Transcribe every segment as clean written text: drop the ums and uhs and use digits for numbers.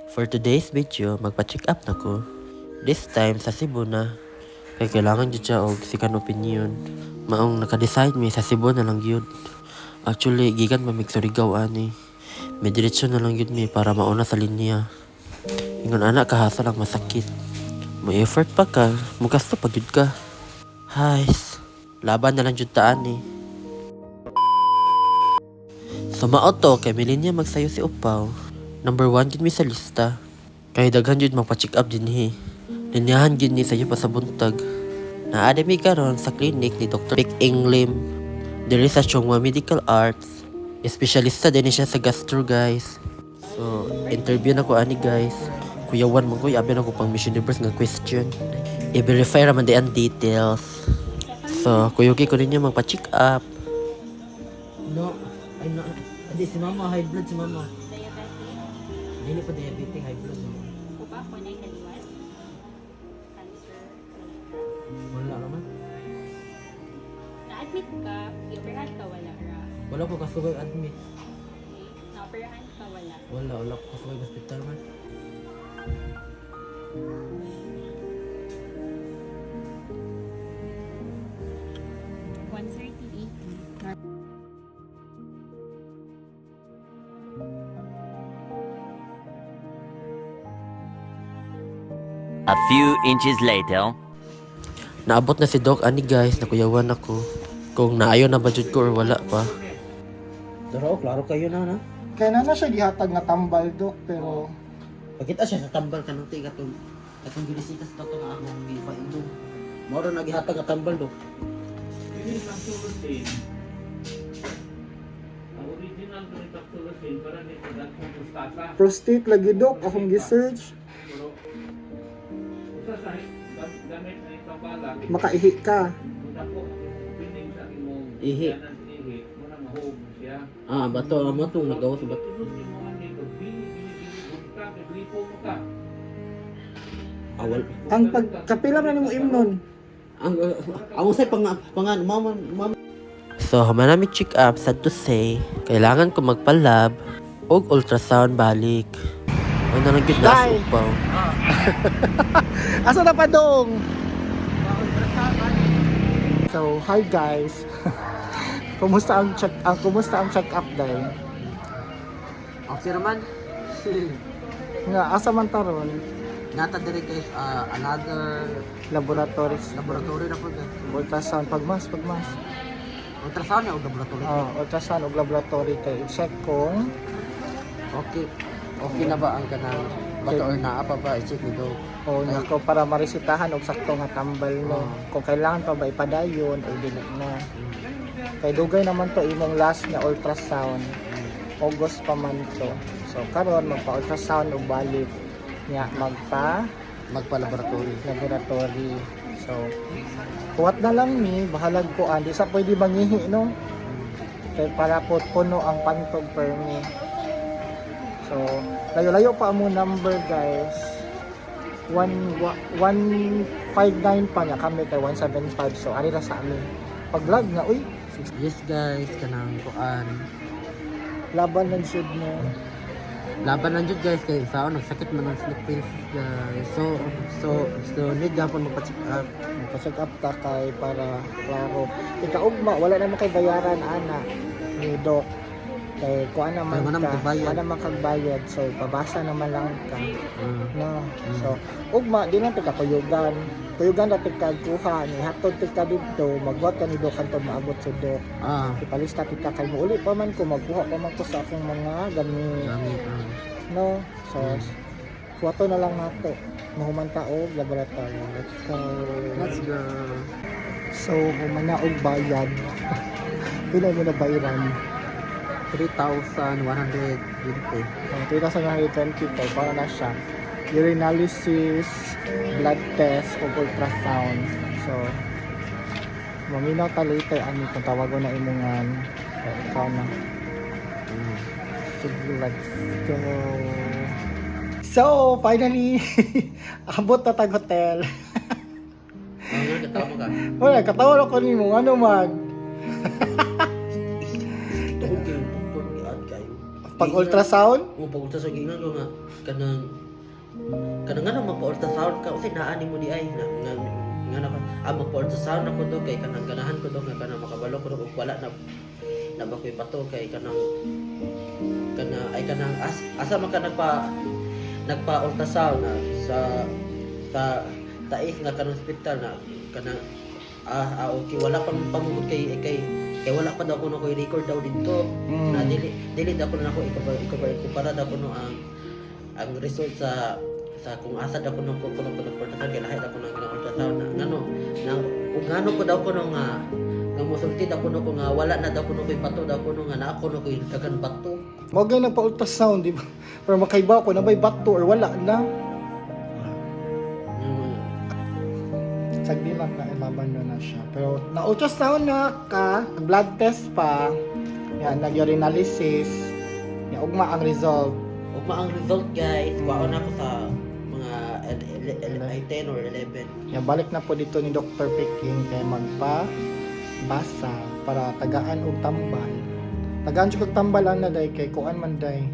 For today's video, magpa-check up na ko. This time sa Cebu na. Kaya kailangan dyan siya og second opinion. Maong naka-decide mi sa Cebu na lang yun. Actually, gikan pa mig Surigao ani. May diretsyon na lang yun mi para mauna sa linya. Ingon anak kahasa lang masakit. May effort pa ka, mugasto pag yun ka. Hays, laban na lang jud taan ni. Sa maoto kay milinya magsayo si Upaw. Number 1 gid mi sa lista. Kay daghan jud magpa-check up dinhi. Linyahan gid ni sayo pa sa buntag. Naade mi karon sa clinic ni Dr. Pic Inglim. Diri sa Chongwa Medical Arts. Espesyalista din siya sa gastro guys. So, interview na ko ani guys. Kuya Juan mo ko abi na ko pang Miss Universe nga question. I-verify raman di ang details. So, kuya ko ninyo magpa-check up. No, ay no. Adi si mama high blood si mama. Dili pa diabetic, high blood mo. Upa ko na kaliwat. Cancer. Wala naman. Na-admit ka, i-operahan ka, wala ra. Wala ko kasugay admit. Okay. Na-operahan ka, wala. Wala ko kasugay hospital man. A few inches later. Naabot na si Doc ani guys, nakuyawan ako. Kung naayo na budget ko or wala pa. Pero klaro kayo na. Kaya na siya gihatag nga tambal dok pero Pagkita siya sa tambal kanang tiga katong ginisitas to nga akong gipaindong. Mao na gihatag nga tambal Doc. Ini Taxolosin. Ang original ko ni Taxolosin para ni tagat ng prostata. prostate lagi dok akong gi-search Pero usa sa gamit na itong bala. makaihi ka. Una po, pining sa imong Ihi. yanan ihi, muna mahog siya. Ah, bato mo to nagawa sa bato. Tunod yung mga nito, bili ka, lipo mo ka. Awal. Ang pagkapila na nimo imnon. Ang usay pangan mama. So, manami check up sad to say, kailangan ko magpa-lab og ultrasound balik. Ano na gyud na Day! Upaw. Asa na pa dong? So, hi guys. kumusta ang check up day? Okay naman. Nga asa man taron Nata dire kay another laboratories, laboratory na po. ultrasound pagmas. Ultrasound na o laboratory. Ultrasound ug laboratory kay i-check kung Okay. Okay na ba ang kanang bato or naa pa ba i-check nito? o nako para maresitahan og sakto nga tambal mo. Kung kailangan pa ba ipadayon o dili na. Kay dugay naman to imong last na ultrasound. August pa man to. So karon magpa-ultrasound og balik nya Magpa-laboratory. laboratory. So kuwat na lang ni bahalag ko di sa pwede mangihi no. Kay para po puno ang pantog permi. So layo-layo pa mo number guys. 159 pa niya kami kay 175 so ari ra sa amin. Pag lag na uy Yes guys, kanang kuan. laban lang sud mo. Laban lang jud guys kay sao nagsakit man ang slip pills guys. So need gapon magpa-check up. Pa-check up ta kay para klaro. Ikaugma wala naman kay bayaran ana ni doc. Kay kuan naman Wala naman ka, kagbayad. wala naman kagbayad so pabasa naman lang ka. No. Mm. So ugma di lang tika kuyugan. Kuyugan ra tika kuha ni hatod tika didto magbuhat ka ni doc kanto maabot sa doc. Ah, Ipalista tika kay muuli pa man ko magkuha pa man ko sa akong mga gamit. gamit. No. So kuwato na lang nato. Mahumanta og laboratory. Let's go. Let's go. So, humana og bayad. Pila mo na bayaran? 3,120. 3,120 po. Para na siya. Urinalysis, blood test, o ultrasound. So, maminaw ta later ani kung tawagon na imungan. So, ikaw na. Sige, let's go. So, finally, abot na tag hotel. Ano katawa ka? Wala, katawa ko ni mo. Ano man? Okay, kayo. Pag ultrasound? Pag ultrasound gingan ko nga kanang nga magpa-ultrasound ka kasi naani mo di ay nga magpa-ultrasound ako do kay kanang ganahan ko do nga kanang makabalo ko do ug wala na bakoy bato kay kanang asa man ka nagpa-ultrasound na sa tais nga kanang hospital na kanang okay wala pang pamugod kay wala pa daw kuno ko i-record daw dito na dili daw kuno ako ikumpara daw kuno ang result sa kung asa daw kuno ultrasound kay lahi daw kuno ang ultrasound na ngano ko daw kuno nga musulti daw kuno ko nga wala na daw kuno koy bato daw kuno nga naa kuno koy dagan bato. Mo gay nagpa-ultrasound di ba? Pero makaiba ko na may bato or wala na. Sagdi lang na ilaban na siya. Pero na-ultrasound na ka, blood test pa, yan, nag-urinalysis, yan, ugma ang result. Ugma ang result guys, waon ako sa mga 10 or 11. Yan, balik na po dito ni Dr. Peking kay magpa-basa para tagaan og tambal. Tagaan siya kog tambal na day kay kuan man day.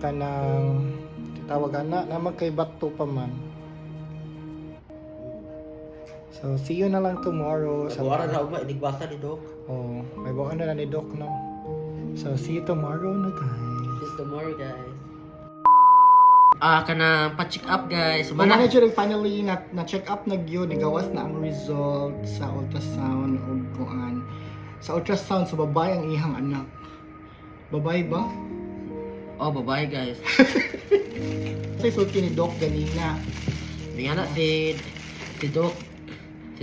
Kanang tawag na magkay bato pa man. So, see you na lang tomorrow. Buwaran na ugma inigbasa ni Doc. Oh, may buwan na ni Doc, no? So, see you tomorrow na, guys. See you tomorrow guys. Kana pa-check up guys. So, manager finally na-check up na gyud, nigawas na ang result sa ultrasound o kuan. Sa ultrasound, sa babae ang ihang anak. Babae ba? Oh, babae guys. Kasi sulti ni Doc ganina. May anak si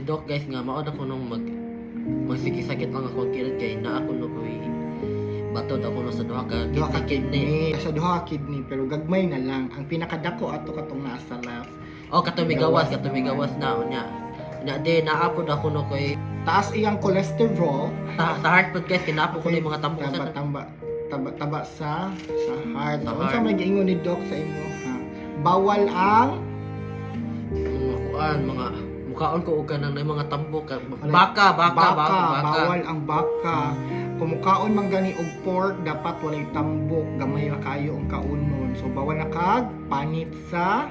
Doc guys nga mao na ko nung magsikisakit lang ako kilid kay na ako no koy bato daw ko sa duha ka kidney. Sa duha ka kidney pero gagmay na lang. Ang pinakadako ato katong naa sa left. Oh, katumigawas na unya. Na de naapod ako no koy Taas iyang cholesterol. sa heart pod guys kinapo ko ni mga tambok sa taba sa heart. Sa Unsa heart. may giingon ni Doc sa imo ha? Bawal ang mga mukhaon ko og kanang mga tambok baka. baka. Bawal ang baka. Kumukaon man gani og pork dapat walay tambok, gamay ra kayo ang kaunon. So bawal na kag panit sa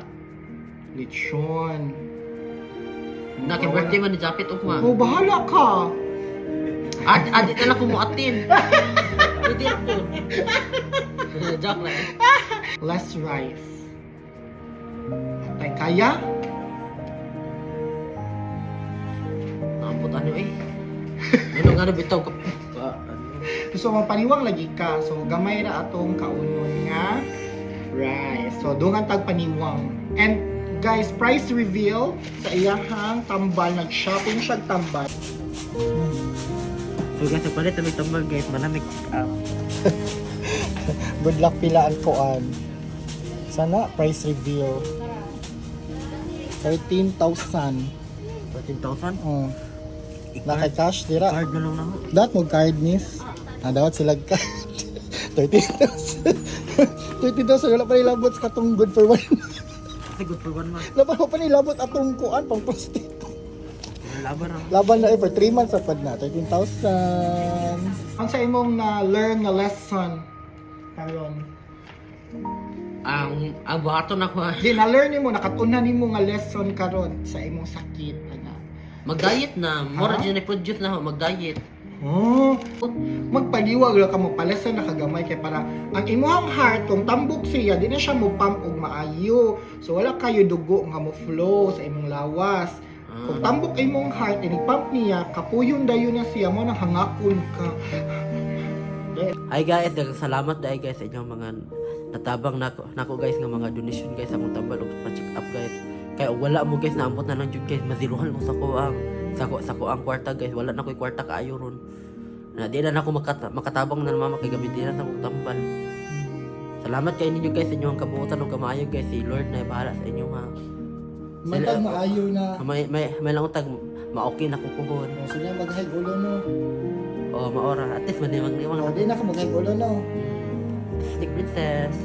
lechon. Naki-birthday man ni Japit ugma. Oh, bahala ka. Adi na lang ko mo atin. Pwede ako. Joke lang. Less rice. Tay kaya? Nampot ano eh. Ano nga bitaw ka. So mapaniwang lagi ka. So gamay ra atong kaunon nga rice. So dungan tag paniwang. And guys, price reveal sa iyahang tambal. Nag-shopping siya tambal. So guys, palit na may tambal guys, malamig Good luck pilaan koan. Sana price reveal. 13,000. 13,000? Naka-cash dira. Card na lang na ako. Dat mo card nis. Dawat sila card. 13,000. 13,000 wala pa nilabot sa katong good for one. Kasi good for 1 month. Wala pa nilabot atong kuan pang prostate. Laban na. Laban na for 3 months sa pad na 13,000. Ang sa imong na learn na lesson karon. Ang buhaton ako. Di na learn nimo nakatunan nimo nga lesson karon sa imong sakit ana. Mag-diet na. More Ha? dyan i-produce na ako. Mag-diet. Oh, magpaliwag lang ka mo palesa na kagamay kay para ang imong heart kung tambok siya di na siya mo pump og maayo. So wala kayo dugo nga mo flow sa imong lawas. Kung tambok imong heart ini-pump niya kapuyon dayon na siya mo nang hangakon ka. Hi guys, salamat dahil guys sa inyong mga natabang nako guys nga mga donation guys sa mong tambal ug pa-check up guys. Kaya wala mo guys naambot na lang jud guys maziruhan ko sa ko ang kwarta guys, wala na ko'y kwarta kaayo ron. Na di na ako makatabang na mama kay gamit na sa mong tambal. Salamat kay ninyo guys sa inyong kabuotan ug kamaayo guys, si Lord na bahala sa inyo ha. Matag maayo na. May lang utag ma-okay na ko puhon. So na mag-high ulo no. Oh, maora. At least manimang Di na ka mag-high ulo no. Stick princess.